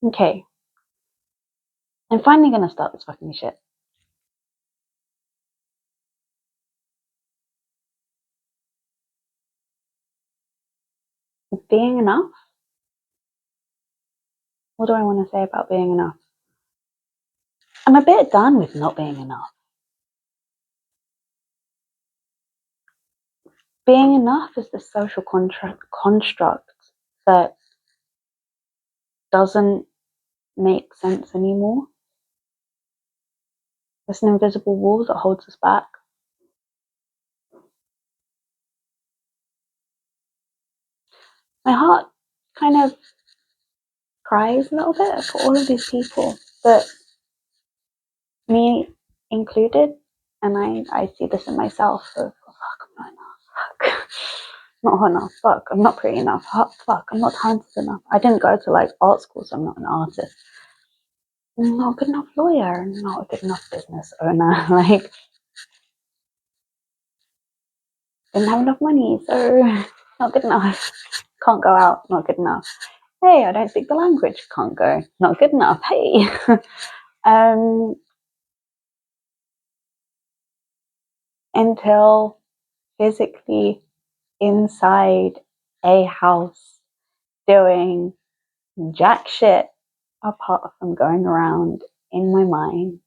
Okay. I'm finally gonna start this fucking shit. Being enough? What do I want to say about being enough? I'm a bit done with not being enough. Being enough is the social construct that doesn't make sense anymore. It's an invisible wall that holds us back. My heart kind of cries a little bit for all of these people, but me included, and I see this in myself of, oh, fuck, I'm not enough, fuck. Not hot enough, fuck, I'm not pretty enough, fuck, I'm not talented enough. I didn't go to like art school, so I'm not an artist. I'm not a good enough lawyer, I'm not a good enough business owner, like, didn't have enough money, so not good enough. Can't go out, not good enough. Hey, I don't speak the language, can't go, not good enough. Hey. Until physically inside a house doing jack shit apart from going around in my mind,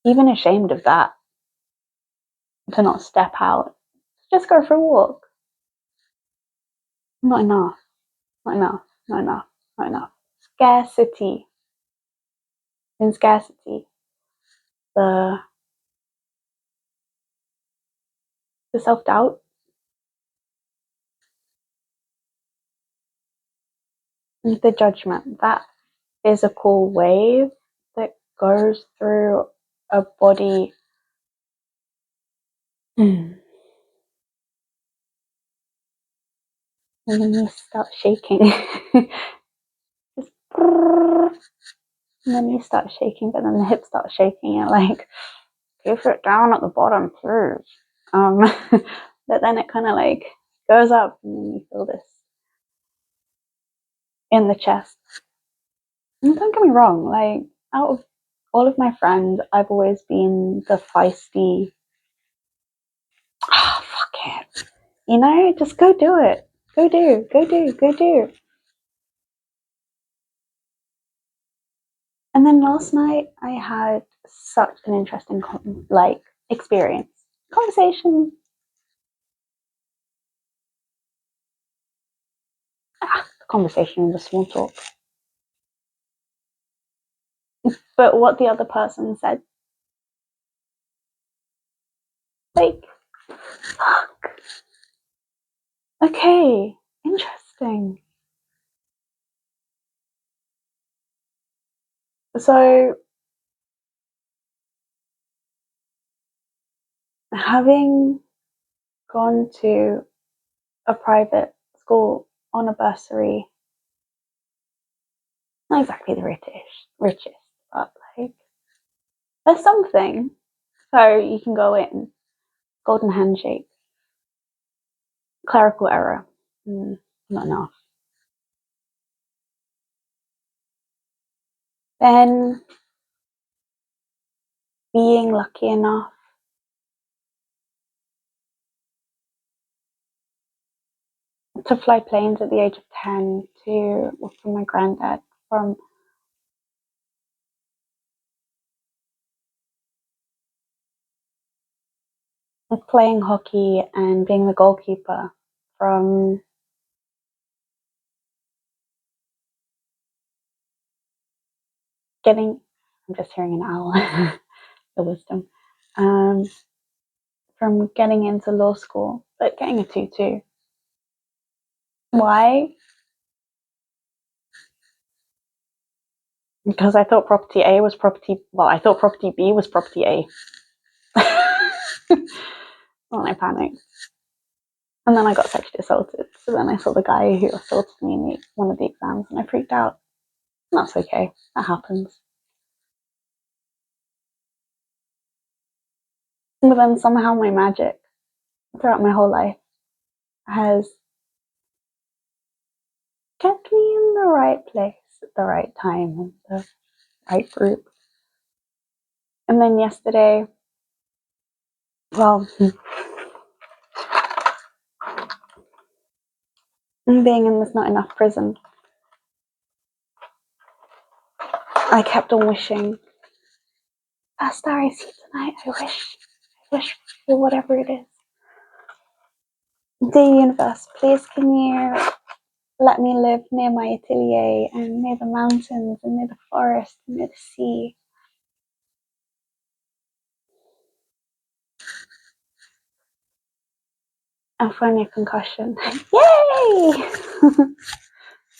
even ashamed of that, to not step out, just go for a walk. Not enough, not enough, not enough, not enough. Scarcity. In scarcity, the self-doubt, the judgment, that physical wave that goes through a body. And then you start shaking. Just, and then you start shaking, but then the hips start shaking. You're like, keep it down at the bottom, please. But then it kind of like goes up, and then you feel this in the chest. And don't get me wrong, like, out of all of my friends, I've always been the feisty, oh, fuck it. You know, just go do it. Go do, go do, go do. And then last night I had such an interesting experience. Conversation. The conversation was small talk. But what the other person said, like, fuck. Okay, interesting. So, having gone to a private school on a bursary, not exactly the richest, but like, there's something. So you can go in, golden handshake, clerical error, not enough. Then being lucky enough to fly planes at the age of 10 from my granddad, from playing hockey and being the goalkeeper, from getting, I'm just hearing an owl, the wisdom, from getting into law school, but getting a 2-2. Why? Because I thought property A was property, well, I thought property B was property A. And I panicked. And then I got sexually assaulted. So then I saw the guy who assaulted me in one of the exams, and I freaked out. And that's okay. That happens. But then somehow my magic throughout my whole life has kept me in in the right place at the right time and the right group. And then yesterday, well, being in this not enough prison, I kept on wishing, that star I see tonight, I wish for whatever it is. Dear universe, please can you let me live near my atelier and near the mountains and near the forest and near the sea. And finally a concussion. Yay!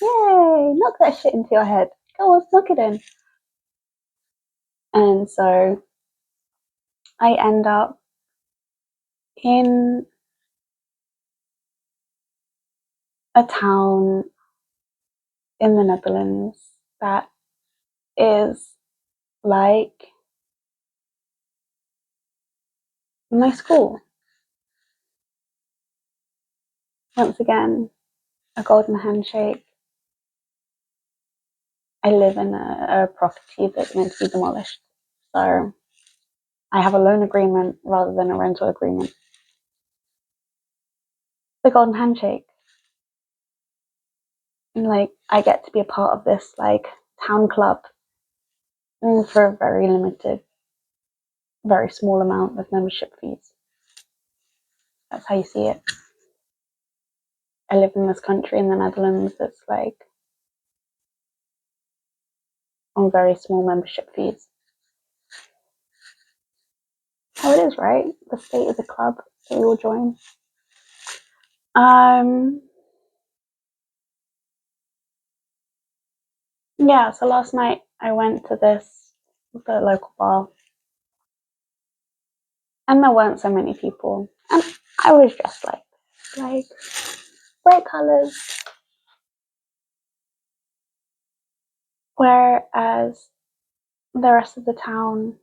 Yay! Knock that shit into your head. Go on, knock it in. And so I end up in a town in the Netherlands that is like my school. Once again, a golden handshake. I live in a property that's meant to be demolished. So I have a loan agreement rather than a rental agreement. The golden handshake. And like I get to be a part of this like town club for a very limited, very small amount of membership fees. That's how you see it. I live in this country in the Netherlands that's like on very small membership fees. How it is, right? The state is a club that we all join. Yeah, so last night I went to the local bar, and there weren't so many people, and I was just like bright colors, whereas the rest of the town,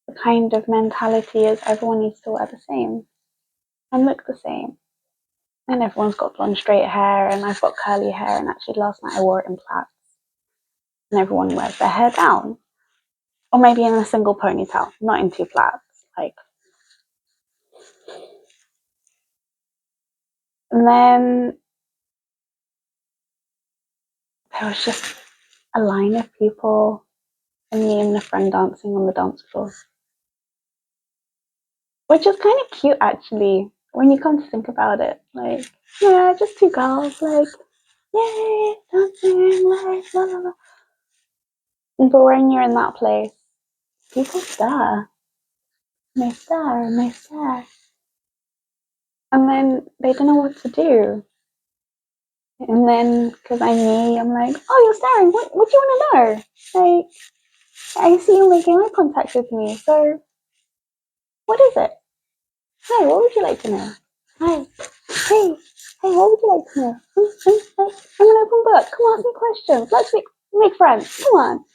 the kind of mentality is everyone needs to wear the same and look the same, and everyone's got blonde straight hair, and I've got curly hair, and actually last night I wore it in plaits, and everyone wears their hair down, or maybe in a single ponytail, not in two plaits, like. And then there was just a line of people and me and a friend dancing on the dance floor. Which is kind of cute actually, when you come to think about it. Like, yeah, just two girls, like, yay, dancing, like, la la la. But when you're in that place, people stare. And they stare and they stare. And then they don't know what to do. And then, because I'm me, I'm like, oh, you're staring. What do you want to know? Like, I see you making eye contact with me. So, what is it? Hi, what would you like to know? Hi. Hey, what would you like to know? I'm an open book. Come ask me questions. Let's make friends. Come on.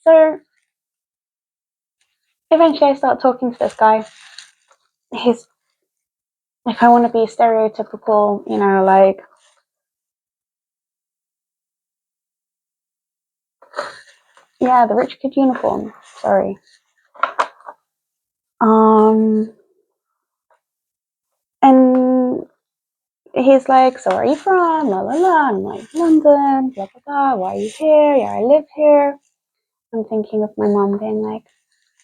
So eventually I start talking to this guy. He's, if I want to be stereotypical, like, yeah, the rich kid uniform. Sorry. And he's like, so where are you from? La la la. I'm like, London, blah blah blah. Why are you here? Yeah, I live here. I'm thinking of my mom being like,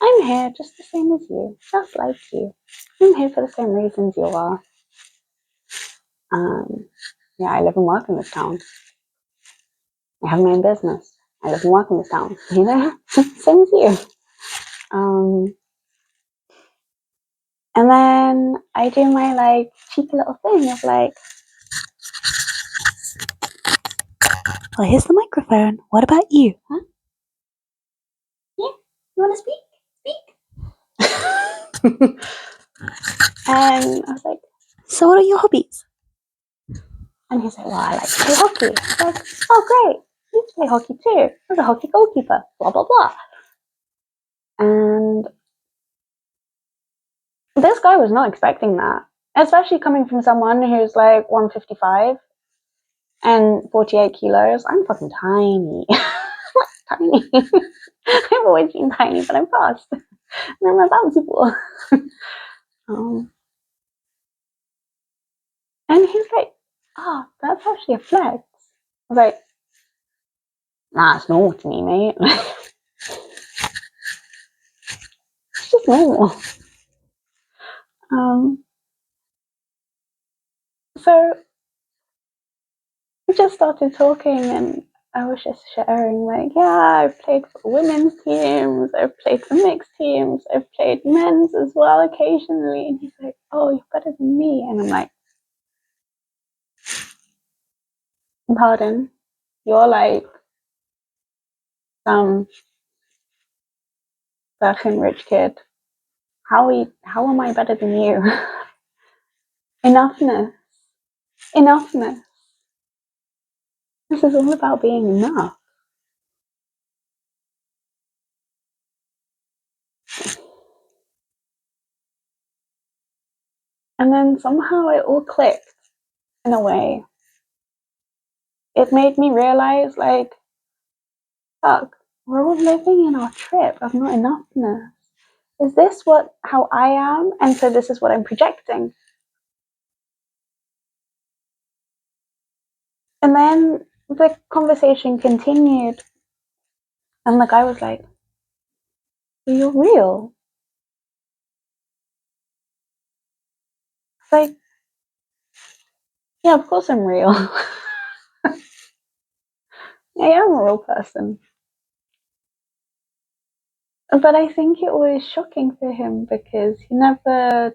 I'm here just the same as you, just like you. I'm here for the same reasons you are. Yeah, I live and work in this town. I have my own business. I live and work in this town, same as you. And then I do my like cheeky little thing of like, well, here's the microphone. What about you? Huh? Yeah, you want to speak? And I was like, so what are your hobbies? And he's like, well, I like to play hockey. I was like, oh, great. I used to play hockey too. I was a hockey goalkeeper. Blah, blah, blah. And this guy was not expecting that. Especially coming from someone who's like 155 and 48 kilos. I'm fucking tiny. Tiny. I've always been tiny, but I'm fast. And I'm a bouncy ball. And he's like, oh, that's actually a flex. I was like, nah, it's normal to me, mate. It's just normal. So we just started talking, and I was just sharing, like, yeah, I've played for women's teams, I've played for mixed teams, I've played men's as well occasionally. And he's like, oh, you're better than me. And I'm like, pardon? You're like some fucking rich kid. How am I better than you? Enoughness. Enoughness. This is all about being enough. And then somehow it all clicked in a way. It made me realize, like, fuck, we're all living in our trip of not enoughness. Is this how I am? And so this is what I'm projecting. And then the conversation continued, and the guy was like, you're real. It's like, yeah, of course I'm real. I am a real person. But I think it was shocking for him because he never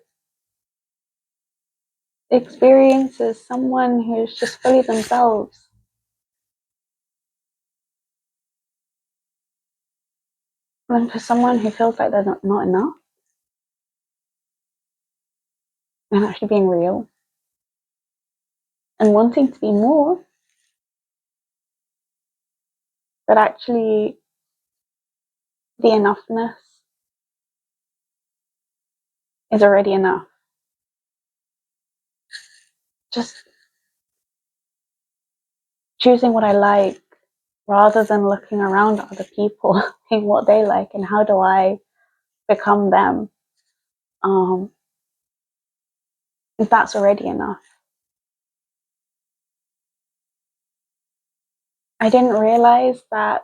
experiences someone who's just fully themselves. And for someone who feels like they're not enough and actually being real and wanting to be more, but actually the enoughness is already enough. Just choosing what I like rather than looking around at other people and what they like and how do I become them. That's already enough. I didn't realize that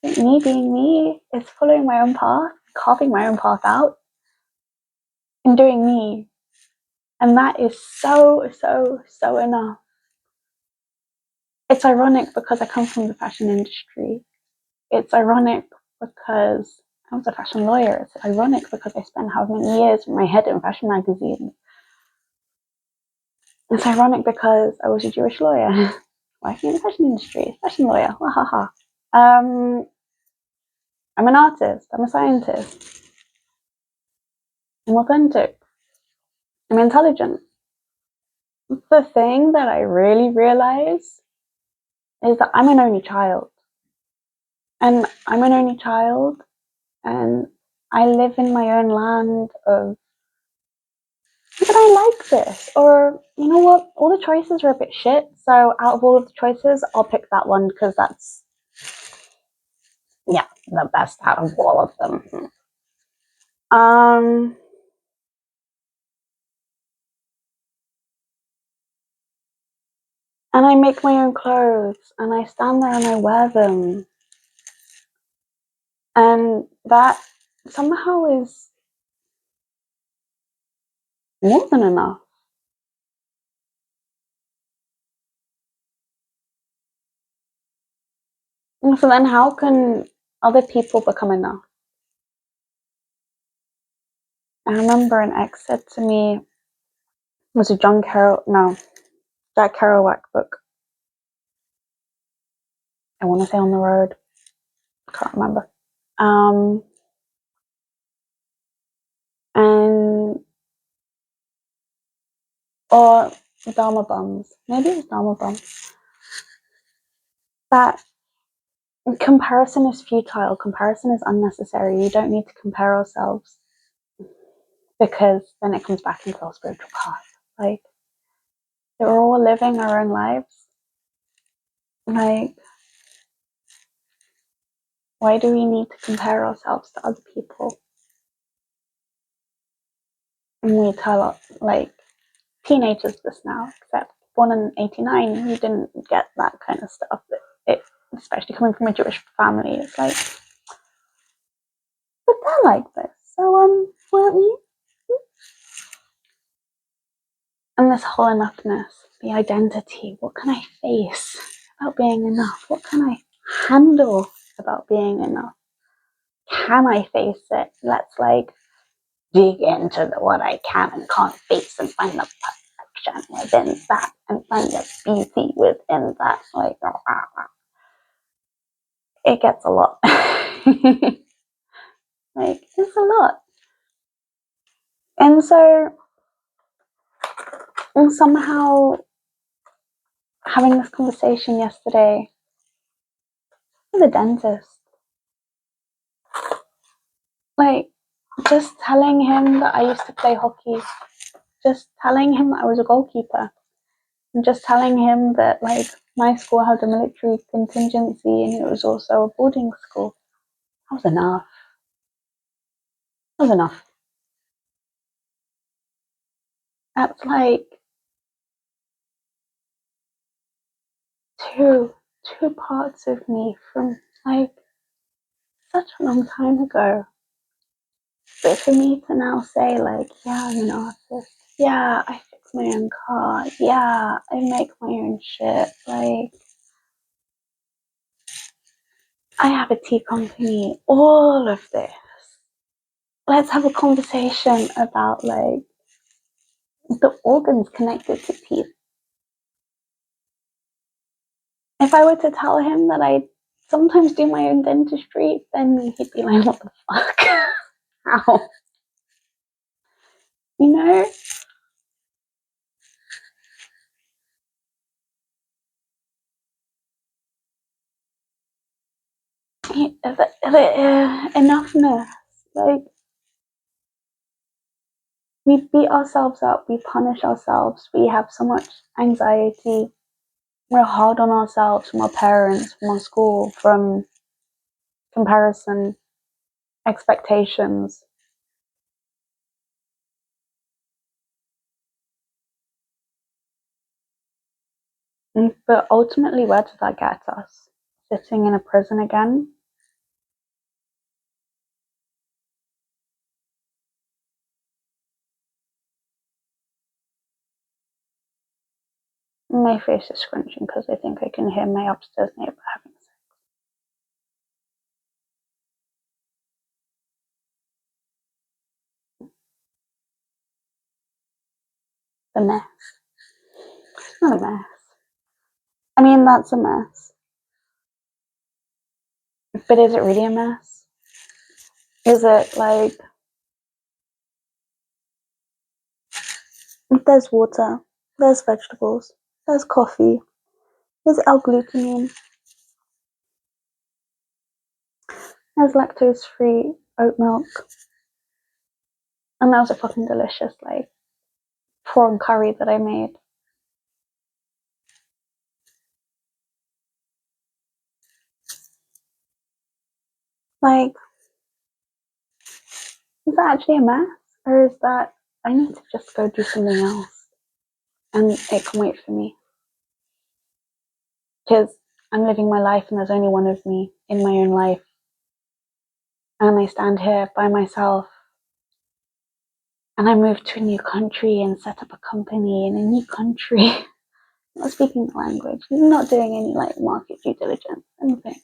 me being me is following my own path, carving my own path out, and doing me. And that is so, so, so enough. It's ironic because I come from the fashion industry. It's ironic because I was a fashion lawyer. It's ironic because I spent how many years with my head in fashion magazines. It's ironic because I was a Jewish lawyer working in the fashion industry, fashion lawyer. Ha ha ha. I'm an artist. I'm a scientist. I'm authentic. I'm intelligent. The thing that I really realize is that I'm an only child. And I'm an only child, and I live in my own land of, but I like this. Or, you know what? All the choices are a bit shit. So out of all of the choices, I'll pick that one because that's, yeah, the best out of all of them. And I make my own clothes and I stand there and I wear them. And that somehow is more than enough. And so then how can other people become enough? I remember an ex said to me, it was a Jack Kerouac book. I want to say On the Road. I can't remember. And or Dharma Bums. Maybe it was Dharma Bums. That comparison is futile. Comparison is unnecessary. You don't need to compare ourselves. because then it comes back into our spiritual path. Like, we're all living our own lives. Like, why do we need to compare ourselves to other people? And we tell, like, teenagers this now, except born in 89, you didn't get that kind of stuff. It, especially coming from a Jewish family, it's like, but they're like this, so weren't you? And this whole enoughness, the identity, what can I face about being enough? What can I handle about being enough? Can I face it? Let's like dig into what I can and can't face and find the perfection within that and find the beauty within that. Like, it gets a lot. Like, it's a lot. And so, and somehow having this conversation yesterday with the dentist, like, just telling him that I used to play hockey, just telling him that I was a goalkeeper, and just telling him that, like, my school had a military contingency and it was also a boarding school. That was enough. That was enough. That's like two parts of me from like such a long time ago. But for me to now say, like, yeah, I'm an artist, yeah, I fix my own car, yeah, I make my own shit, like, I have a tea company, all of this. Let's have a conversation about, like, the organs connected to teeth. If I were to tell him that I sometimes do my own dentistry, then he'd be like, what the fuck? How? You know? Enoughness. Like, we beat ourselves up, we punish ourselves, we have so much anxiety, we're hard on ourselves from our parents, from our school, from comparison, expectations. But ultimately, where did that get us? Sitting in a prison again? My face is scrunching because I think I can hear my upstairs neighbor having sex. The mess. It's not a mess. I mean, that's a mess. But is it really a mess? Is it like, there's water, there's vegetables, there's coffee, there's L-glutamine, there's lactose-free oat milk, and that was a fucking delicious, like, prawn curry that I made. Like, is that actually a mess? Or is that I need to just go do something else and it can wait for me? Because I'm living my life and there's only one of me in my own life. And I stand here by myself and I move to a new country and set up a company in a new country. Not speaking the language, not doing any like market due diligence, anything.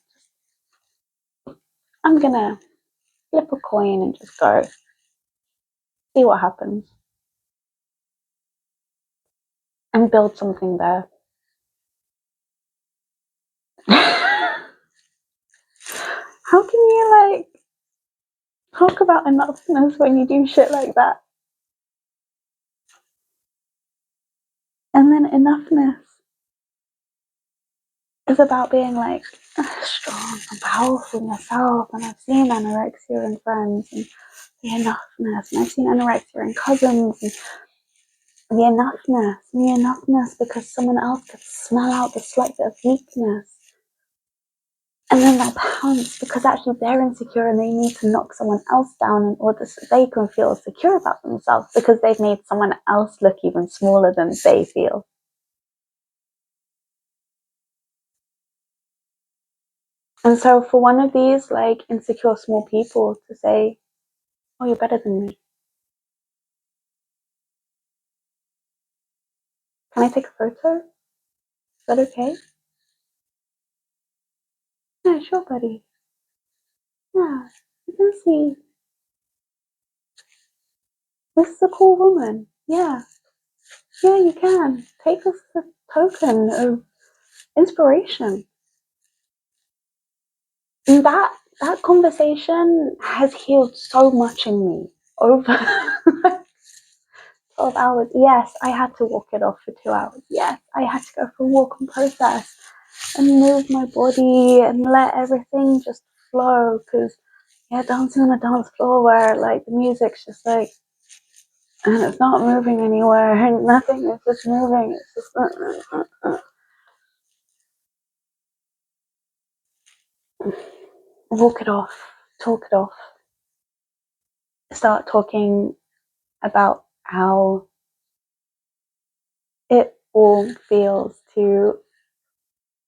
I'm gonna flip a coin and just go see what happens and build something there. How can you like talk about enoughness when you do shit like that? And then enoughness is about being like strong and powerful in myself. And I've seen anorexia in friends and the enoughness, and I've seen anorexia in cousins and the enoughness because someone else could smell out the slight bit of weakness. And then they'll pounce because actually they're insecure and they need to knock someone else down in order so they can feel secure about themselves because they've made someone else look even smaller than they feel. And so for one of these like insecure small people to say, oh, you're better than me. Can I take a photo? Is that okay? Yeah, sure, buddy. Yeah, you can see. This is a cool woman. Yeah, yeah, you can. Take this as a token of inspiration. And that conversation has healed so much in me over 12 hours. Yes, I had to walk it off for 2 hours. Yes, I had to go for a walk and process and move my body and let everything just flow. Because, yeah, dancing on a dance floor where, like, the music's just like, and it's not moving anywhere and nothing is just moving. It's just, walk it off, talk it off. Start talking about how it all feels to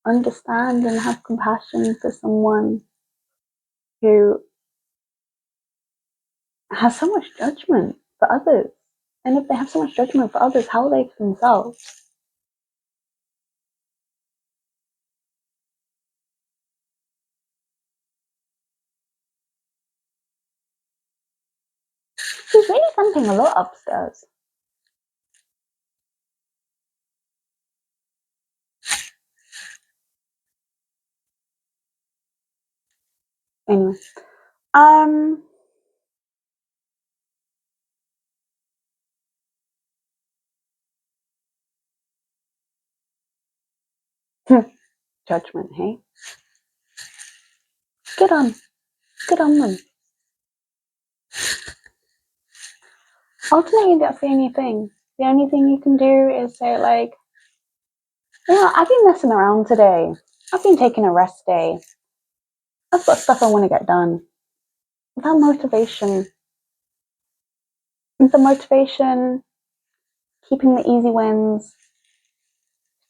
understand and have compassion for someone who has so much judgment for others. And if they have so much judgment for others, how are they for themselves? She's really thumping a lot upstairs. Anyway, judgment, hey? Good on them. Ultimately, that's the only thing. The only thing you can do is say, like, I've been messing around today. I've been taking a rest day. I've got stuff I want to get done. That motivation, the motivation, keeping the easy wins,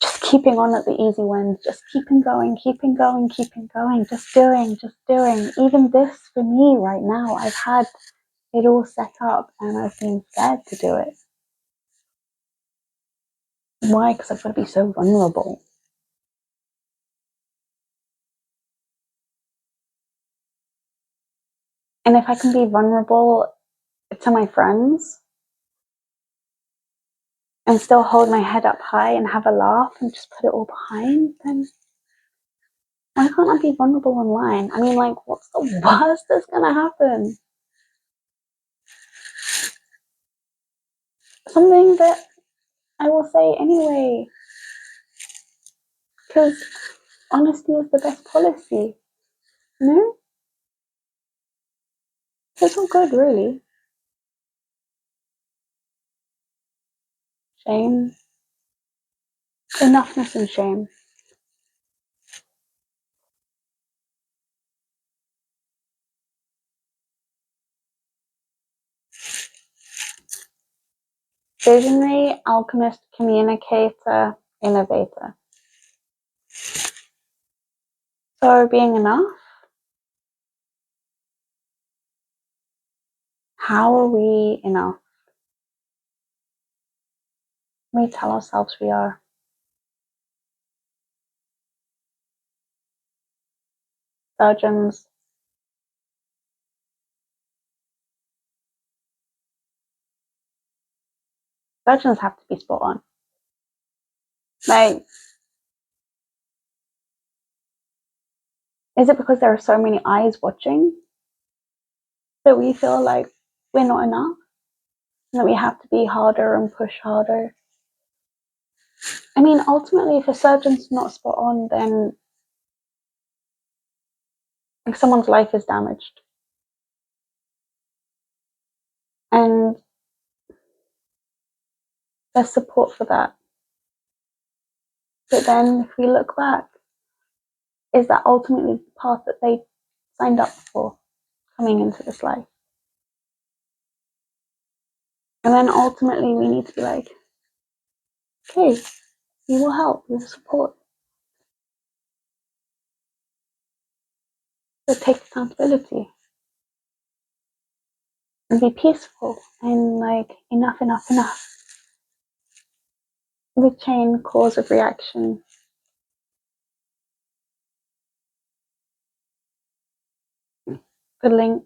just keeping on at the easy wins, just keeping going, just doing. Even this for me right now, I've had it all set up and I've been scared to do it. Why? Because I've got to be so vulnerable. And if I can be vulnerable to my friends and still hold my head up high and have a laugh and just put it all behind, then why can't I be vulnerable online? I mean, like, what's the worst that's gonna happen? Something that I will say anyway, because honesty is the best policy, you know? It's all good, really. Shame, enoughness and shame. Visionary, alchemist, communicator, innovator. So being enough, how are we enough? We tell ourselves we are. Surgeons, surgeons have to be spot on. Like, is it because there are so many eyes watching that we feel like we're not enough? And that we have to be harder and push harder? I mean, ultimately, if a surgeon's not spot on, then like, someone's life is damaged. And there's support for that. But then if we look back, is that ultimately the path that they signed up for coming into this life? And then ultimately we need to be like, okay, we will help, we will support. But take accountability and be peaceful and like enough, enough, enough. The chain cause of reaction. The links.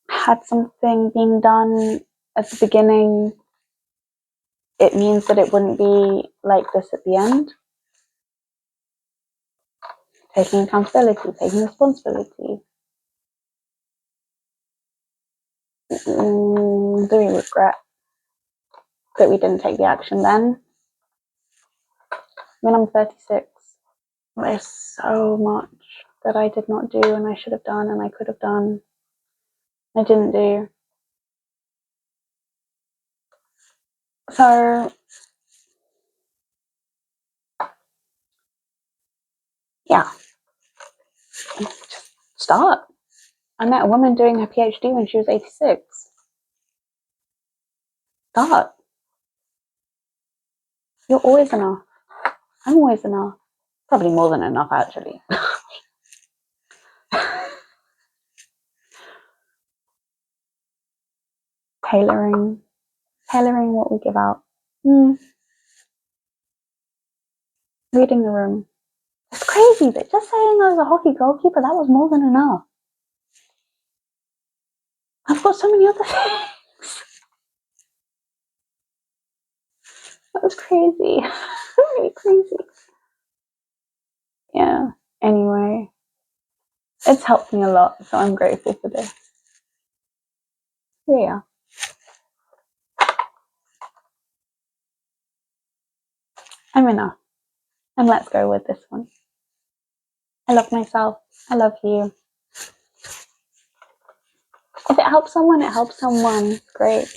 Had something being done at the beginning, it means that it wouldn't be like this at the end. Taking accountability, taking responsibility. Do we regret that we didn't take the action then? When I'm 36, there's so much that I did not do and I should have done and I could have done. I didn't do. So, yeah, just start. I met a woman doing her PhD when she was 86. Start. You're always enough. I'm always enough. Probably more than enough, actually. Tailoring what we give out. Reading the room. It's crazy, but just saying I was a hockey goalkeeper, that was more than enough. I've got so many other things. That was crazy. Really crazy. Yeah. Anyway, it's helped me a lot, so I'm grateful for this. Yeah. I'm enough. And let's go with this one. I love myself. I love you. If it helps someone, it helps someone. Great.